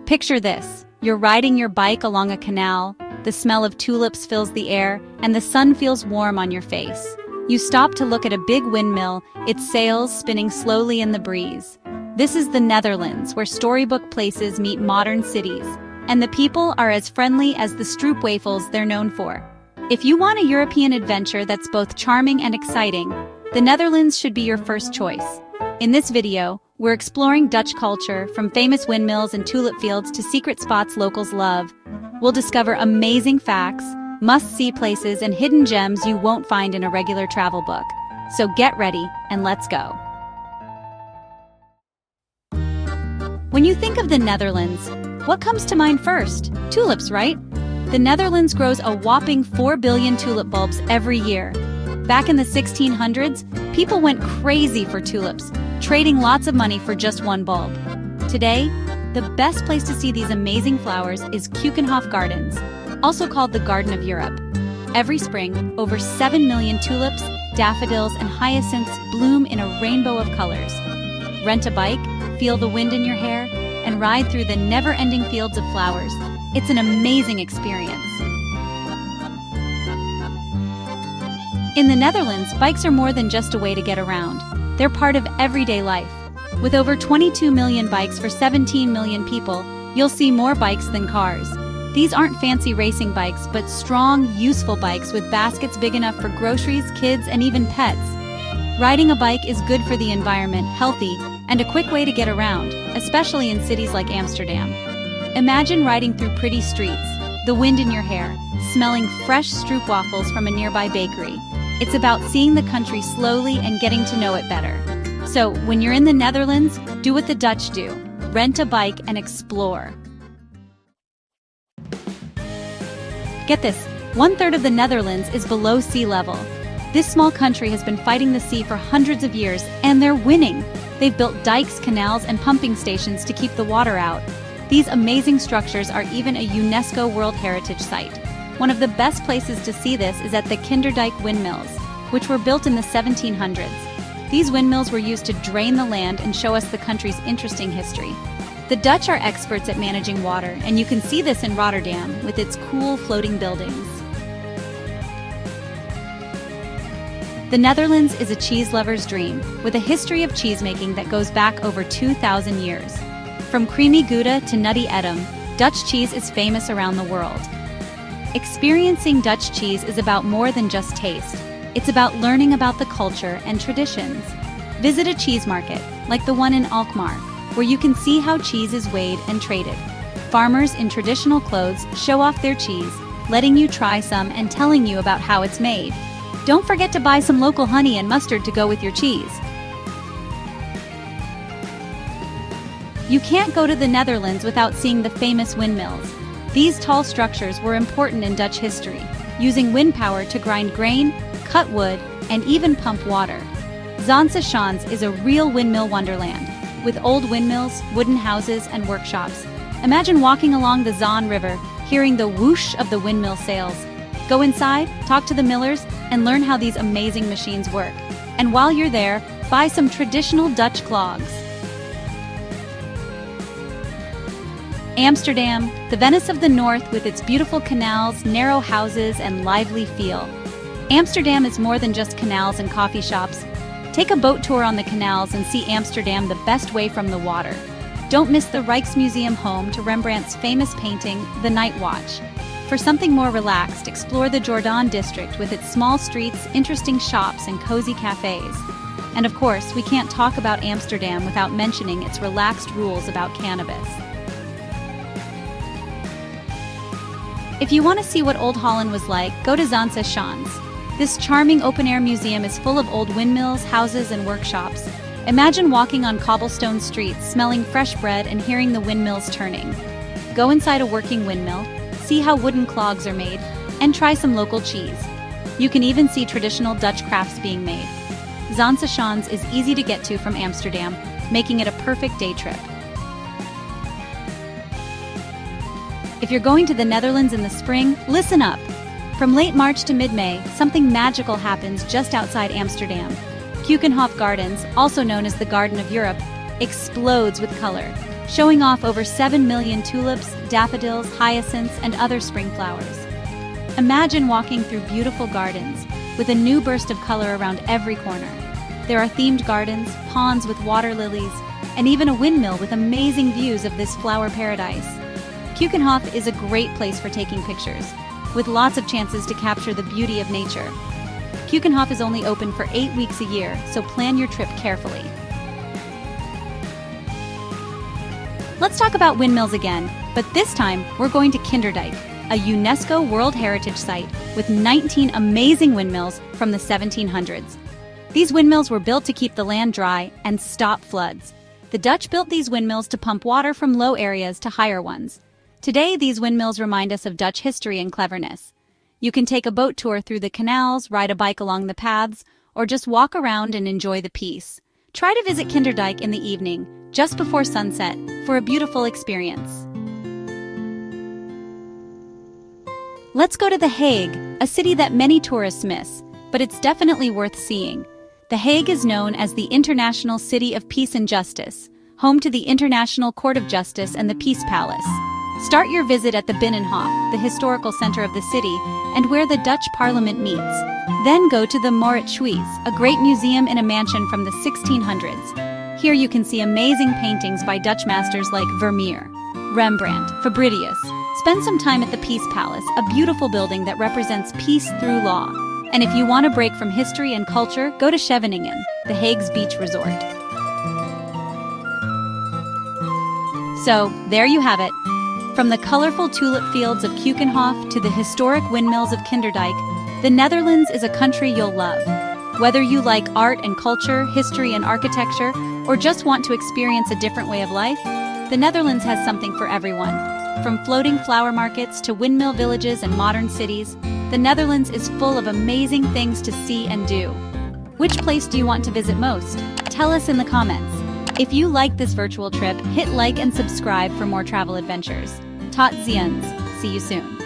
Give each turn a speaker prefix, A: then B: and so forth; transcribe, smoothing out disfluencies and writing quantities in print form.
A: Picture this. You're riding your bike along a canal, the smell of tulips fills the air, and the sun feels warm on your face. You stop to look at a big windmill, its sails spinning slowly in the breeze. This is the Netherlands, where storybook places meet modern cities, and the people are as friendly as the stroopwafels they're known for. If you want a European adventure that's both charming and exciting, the Netherlands should be your first choice. In this video, we're exploring Dutch culture, from famous windmills and tulip fields to secret spots locals love. We'll discover amazing facts, must-see places, and hidden gems you won't find in a regular travel book. So get ready and let's go. When you think of the Netherlands, what comes to mind first? Tulips, right? The Netherlands grows a whopping 4 billion tulip bulbs every year. Back in the 1600s, people went crazy for tulips, trading lots of money for just one bulb. Today, the best place to see these amazing flowers is Keukenhof Gardens, also called the Garden of Europe. Every spring, over 7 million tulips, daffodils, and hyacinths bloom in a rainbow of colors. Rent a bike, feel the wind in your hair, and ride through the never-ending fields of flowers. It's an amazing experience. In the Netherlands, bikes are more than just a way to get around. They're part of everyday life. With over 22 million bikes for 17 million people, you'll see more bikes than cars. These aren't fancy racing bikes, but strong, useful bikes with baskets big enough for groceries, kids, and even pets. Riding a bike is good for the environment, healthy, and a quick way to get around, especially in cities like Amsterdam. Imagine riding through pretty streets, the wind in your hair, smelling fresh stroopwafels from a nearby bakery. It's about seeing the country slowly and getting to know it better. So, when you're in the Netherlands, do what the Dutch do. Rent a bike and explore. Get this, 1/3 of the Netherlands is below sea level. This small country has been fighting the sea for hundreds of years, and they're winning. They've built dikes, canals, and pumping stations to keep the water out. These amazing structures are even a UNESCO World Heritage Site. One of the best places to see this is at the Kinderdijk Windmills, which were built in the 1700s. These windmills were used to drain the land and show us the country's interesting history. The Dutch are experts at managing water, and you can see this in Rotterdam with its cool floating buildings. The Netherlands is a cheese lover's dream, with a history of cheesemaking that goes back over 2,000 years. From creamy Gouda to nutty Edam, Dutch cheese is famous around the world. Experiencing Dutch cheese is about more than just taste. It's about learning about the culture and traditions. Visit a cheese market, like the one in Alkmaar, where you can see how cheese is weighed and traded. Farmers in traditional clothes show off their cheese, letting you try some and telling you about how it's made. Don't forget to buy some local honey and mustard to go with your cheese. You can't go to the Netherlands without seeing the famous windmills. These tall structures were important in Dutch history, using wind power to grind grain, cut wood, and even pump water. Zaanse Schans is a real windmill wonderland, with old windmills, wooden houses, and workshops. Imagine walking along the Zaanse River, hearing the whoosh of the windmill sails. Go inside, talk to the millers, and learn how these amazing machines work. And while you're there, buy some traditional Dutch clogs. Amsterdam, the Venice of the North with its beautiful canals, narrow houses, and lively feel. Amsterdam is more than just canals and coffee shops. Take a boat tour on the canals and see Amsterdam the best way from the water. Don't miss the Rijksmuseum, home to Rembrandt's famous painting, The Night Watch. For something more relaxed, explore the Jordaan district with its small streets, interesting shops, and cozy cafes. And of course, we can't talk about Amsterdam without mentioning its relaxed rules about cannabis. If you want to see what Old Holland was like, go to Zaanse Schans. This charming open-air museum is full of old windmills, houses, and workshops. Imagine walking on cobblestone streets, smelling fresh bread, and hearing the windmills turning. Go inside a working windmill, see how wooden clogs are made, and try some local cheese. You can even see traditional Dutch crafts being made. Zaanse Schans is easy to get to from Amsterdam, making it a perfect day trip. If you're going to the Netherlands in the spring, listen up. From late March to mid-May, something magical happens just outside Amsterdam. Keukenhof Gardens, also known as the Garden of Europe, explodes with color, showing off over 7 million tulips, daffodils, hyacinths, and other spring flowers. Imagine walking through beautiful gardens with a new burst of color around every corner. There are themed gardens, ponds with water lilies, and even a windmill with amazing views of this flower paradise. Keukenhof is a great place for taking pictures, with lots of chances to capture the beauty of nature. Keukenhof is only open for 8 weeks a year, so plan your trip carefully. Let's talk about windmills again, but this time we're going to Kinderdijk, a UNESCO World Heritage Site with 19 amazing windmills from the 1700s. These windmills were built to keep the land dry and stop floods. The Dutch built these windmills to pump water from low areas to higher ones. Today, these windmills remind us of Dutch history and cleverness. You can take a boat tour through the canals, ride a bike along the paths, or just walk around and enjoy the peace. Try to visit Kinderdijk in the evening, just before sunset, for a beautiful experience. Let's go to The Hague, a city that many tourists miss, but it's definitely worth seeing. The Hague is known as the International City of Peace and Justice, home to the International Court of Justice and the Peace Palace. Start your visit at the Binnenhof, the historical center of the city, and where the Dutch Parliament meets. Then go to the Mauritshuis, a great museum in a mansion from the 1600s. Here you can see amazing paintings by Dutch masters like Vermeer, Rembrandt, Fabritius. Spend some time at the Peace Palace, a beautiful building that represents peace through law. And if you want a break from history and culture, go to Scheveningen, The Hague's beach resort. So, there you have it. From the colorful tulip fields of Keukenhof to the historic windmills of Kinderdijk, the Netherlands is a country you'll love. Whether you like art and culture, history and architecture, or just want to experience a different way of life, the Netherlands has something for everyone. From floating flower markets to windmill villages and modern cities, the Netherlands is full of amazing things to see and do. Which place do you want to visit most? Tell us in the comments. If you like this virtual trip, hit like and subscribe for more travel adventures. Tot ziens. See you soon.